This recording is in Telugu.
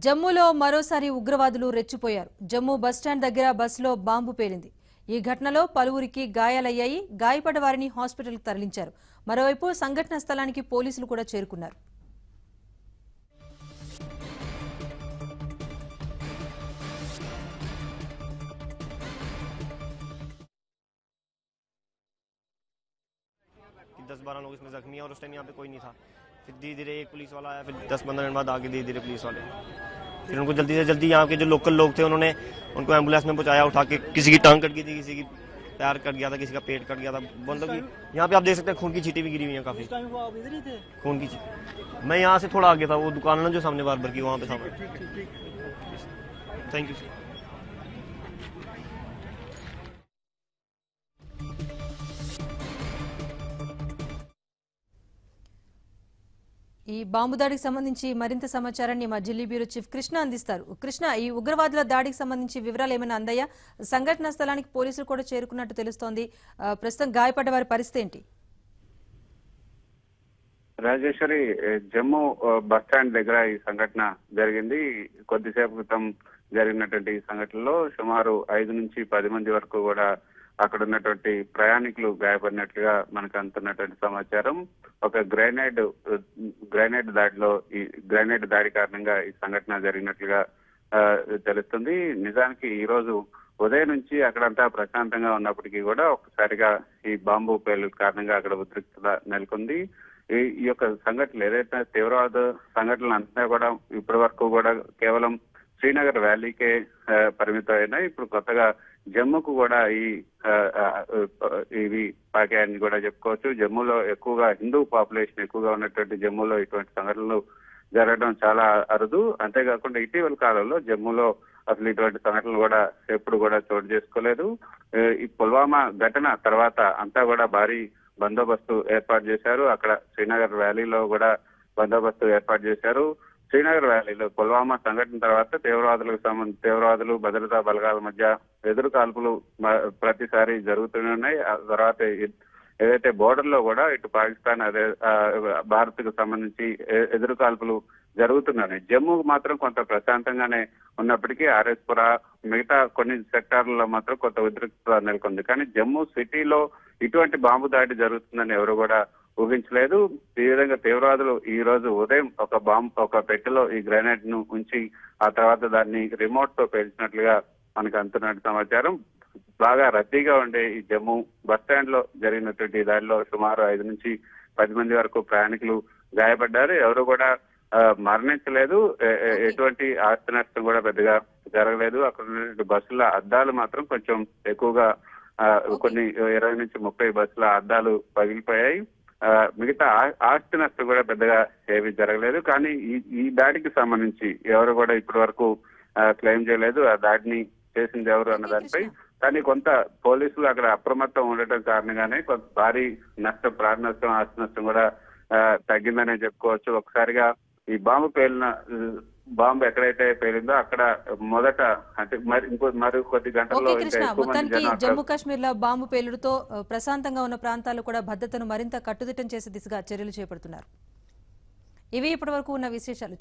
జమ్మూలో మరోసారి ఉగ్రవాదులు రెచ్చిపోయారు. జమ్మూ బస్టాండ్ దగ్గర బస్సులో బాంబు పేలింది. ఈ ఘటనలో పలువురికి గాయాలయ్యాయి. గాయపడ్డ వారిని హాస్పిటల్కు తరలించారు. మరోవైపు సంఘటన స్థలానికి పోలీసులు కూడా చేరుకున్నారు. कि 10-12 लोग इसमें जख्मी हैं और उस टाइम यहाँ पे कोई नहीं था। फिर धीरे धीरे एक पुलिस वाला आया, फिर 10-15 मिनट बाद आगे धीरे धीरे पुलिस वाले, फिर उनको जल्दी से जल्दी यहाँ के जो लोकल लोग थे उन्होंने उनको एम्बुलेंस में पहुंचाया, उठा के किसी की टांग कट गई थी, किसी की पैर कट गया था, किसी का पेट कट गया था। मतलब कि यहाँ पे आप देख सकते हैं खून की छींटे भी गिरी हुई हैं काफी खून की छींटे। मैं यहाँ से थोड़ा आगे था, वो दुकान है ना जो सामने बार की, वहाँ पे था। Thank you. ఈ బాంబు దాడికి సంబంధించి మరింత సమాచారాన్ని మా ఢిల్లీ బ్యూరో చీఫ్ కృష్ణ అందిస్తారు. కృష్ణ, ఈ ఉగ్రవాదుల దాడికి సంబంధించి వివరాలు ఏమైనా అందాయా? సంఘటనా స్థలానికి పోలీసులు కూడా చేరుకున్నట్టు తెలుస్తోంది. ప్రస్తుతం గాయపడ్డ వారి పరిస్థితి ఏంటి? రాజేశ్వరి, జమ్మూ బస్టాండ్ దగ్గర ఈ సంఘటన జరిగింది. కొద్దిసేపు క్రితం జరిగినటువంటి ఈ సంఘటనలో సుమారు 5 నుంచి 10 మంది వరకు కూడా అక్కడ ఉన్నటువంటి ప్రయాణికులు గాయపడినట్లుగా మనకు అందుతున్నటువంటి సమాచారం. ఒక గ్రైనేడ్ దాడిలో ఈ గ్రైనేడ్ దాడి కారణంగా ఈ సంఘటన జరిగినట్లుగా తెలుస్తుంది. నిజానికి ఈ రోజు ఉదయం నుంచి అక్కడంతా ప్రశాంతంగా ఉన్నప్పటికీ కూడా ఒక్కసారిగా ఈ బాంబు పేలుల కారణంగా అక్కడ ఉద్రిక్తత నెలకొంది. ఈ యొక్క సంఘటనలు ఏదైతే తీవ్రవాద సంఘటనలు అంతా కూడా ఇప్పటి వరకు కూడా కేవలం శ్రీనగర్ వ్యాలీకే పరిమితం అయినాయి. ఇప్పుడు కొత్తగా జమ్మూకు కూడా ఇవి పాకాయని కూడా చెప్పుకోవచ్చు. జమ్మూలో ఎక్కువగా హిందూ పాపులేషన్ ఎక్కువగా ఉన్నటువంటి జమ్మూలో ఇటువంటి సంఘటనలు జరగడం చాలా అరుదు. అంతేకాకుండా ఇటీవల కాలంలో జమ్మూలో అసలు ఇటువంటి సంఘటనలు కూడా ఎప్పుడు కూడా చోటు చేసుకోలేదు. ఈ పుల్వామా ఘటన తర్వాత అంతా కూడా భారీ బందోబస్తు ఏర్పాటు చేశారు. అక్కడ శ్రీనగర్ వ్యాలీలో కూడా బందోబస్తు ఏర్పాటు చేశారు. శ్రీనగర్ వ్యాలీలో పుల్వామా సంఘటన తర్వాత తీవ్రవాదులు భద్రతా బలగాల మధ్య ఎదురు కాల్పులు ప్రతిసారి జరుగుతూనే ఉన్నాయి. ఆ తర్వాత ఏదైతే బోర్డర్ లో కూడా ఇటు పాకిస్తాన్ అదే భారత్ కు సంబంధించి ఎదురు కాల్పులు జరుగుతున్నాయి. జమ్మూకు మాత్రం కొంత ప్రశాంతంగానే ఉన్నప్పటికీ ఆర్ఎస్పురా మిగతా కొన్ని సెక్టార్లలో మాత్రం కొంత ఉద్రిక్తత నెలకొంది. కానీ జమ్మూ సిటీలో ఇటువంటి బాంబు దాడి జరుగుతుందని ఎవరు కూడా ఊహించలేదు. ఈ విధంగా తీవ్రవాదులు ఈ రోజు ఉదయం ఒక పెట్టెలో ఈ గ్రెనేడ్ ను ఉంచి ఆ తర్వాత దాన్ని రిమోట్ తో పేల్చినట్లుగా మనకు అందుతున్నట్టు సమాచారం. బాగా రద్దీగా ఉండే ఈ జమ్మూ బస్టాండ్ లో జరిగినటువంటి దాడిలో సుమారు 5 నుంచి 10 మంది వరకు ప్రయాణికులు గాయపడ్డారు. ఎవరు కూడా మరణించలేదు. ఎటువంటి ఆస్తి నష్టం కూడా పెద్దగా జరగలేదు. అక్కడ ఉన్నటువంటి బస్సుల అద్దాలు మాత్రం కొంచెం ఎక్కువగా కొన్ని 20 నుంచి 30 బస్సుల అద్దాలు పగిలిపోయాయి. మిగతా ఆస్తి నష్టం కూడా పెద్దగా ఏమీ జరగలేదు. కానీ ఈ దాడికి సంబంధించి ఎవరు కూడా ఇప్పటి వరకు క్లెయిమ్ చేయలేదు ఆ దాడిని చేసింది ఎవరు అన్న దానిపై. కానీ కొంత పోలీసులు అక్కడ అప్రమత్తం ఉండటం కారణంగానే కొంత భారీ నష్టం, ప్రాణ నష్టం, ఆస్తి నష్టం కూడా తగ్గిందనే చెప్పుకోవచ్చు. ఒకసారిగా ఈ బాంబు ఎక్కడైతే పేలిందో అక్కడ మొదట అంటే మరి కొద్ది గంటల్లో జమ్మూ కాశ్మీర్ లో బాంబు పేలుడుతో ప్రశాంతంగా ఉన్న ప్రాంతాల్లో కూడా భద్రతను మరింత కట్టుదిట్టం చేసే దిశగా చర్యలు చేపడుతున్నారు. ఇవి ఇప్పటి వరకు ఉన్న విశేషాలు.